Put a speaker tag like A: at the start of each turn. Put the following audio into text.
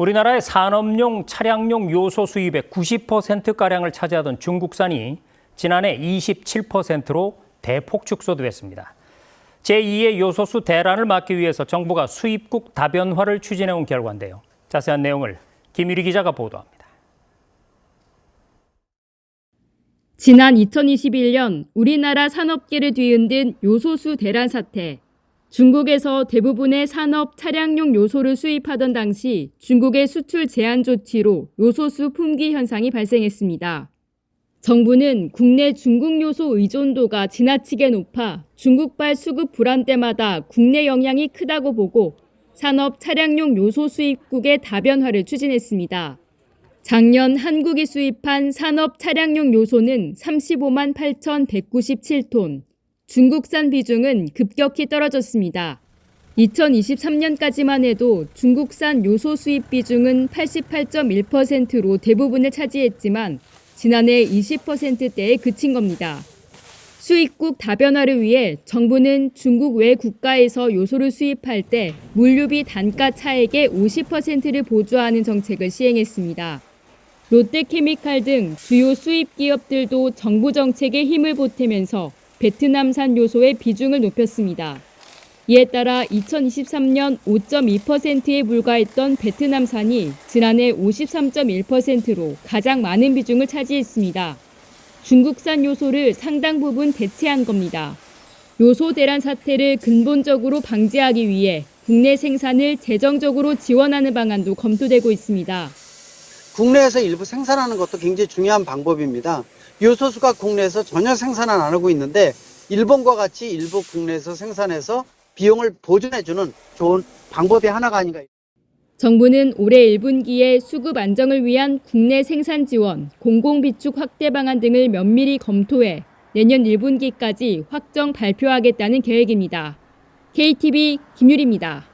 A: 우리나라의 산업용 차량용 요소 수입의 90%가량을 차지하던 중국산이 지난해 27%로 대폭 축소됐습니다. 제2의 요소수 대란을 막기 위해서 정부가 수입국 다변화를 추진해온 결과인데요. 자세한 내용을 김유리 기자가 보도합니다.
B: 지난 2021년 우리나라 산업계를 뒤흔든 요소수 대란 사태. 중국에서 대부분의 산업 차량용 요소를 수입하던 당시 중국의 수출 제한 조치로 요소수 품귀 현상이 발생했습니다. 정부는 국내 중국 요소 의존도가 지나치게 높아 중국발 수급 불안 때마다 국내 영향이 크다고 보고 산업 차량용 요소 수입국의 다변화를 추진했습니다. 작년 한국이 수입한 산업 차량용 요소는 35만 8,197톤, 중국산 비중은 급격히 떨어졌습니다. 2023년까지만 해도 중국산 요소 수입 비중은 88.1%로 대부분을 차지했지만 지난해 20%대에 그친 겁니다. 수입국 다변화를 위해 정부는 중국 외 국가에서 요소를 수입할 때 물류비 단가 차액의 50%를 보조하는 정책을 시행했습니다. 롯데케미칼 등 주요 수입 기업들도 정부 정책에 힘을 보태면서 베트남산 요소의 비중을 높였습니다. 이에 따라 2023년 5.2%에 불과했던 베트남산이 지난해 53.1%로 가장 많은 비중을 차지했습니다. 중국산 요소를 상당 부분 대체한 겁니다. 요소 대란 사태를 근본적으로 방지하기 위해 국내 생산을 재정적으로 지원하는 방안도 검토되고 있습니다.
C: 국내에서 일부 생산하는 것도 굉장히 중요한 방법입니다. 요소수가 국내에서 전혀 생산을 안 하고 있는데 일본과 같이 일부 국내에서 생산해서 비용을 보존해주는 좋은 방법이 하나가 아닌가.
B: 정부는 올해 1분기에 수급 안정을 위한 국내 생산 지원, 공공비축 확대 방안 등을 면밀히 검토해 내년 1분기까지 확정 발표하겠다는 계획입니다. KTV 김유리입니다.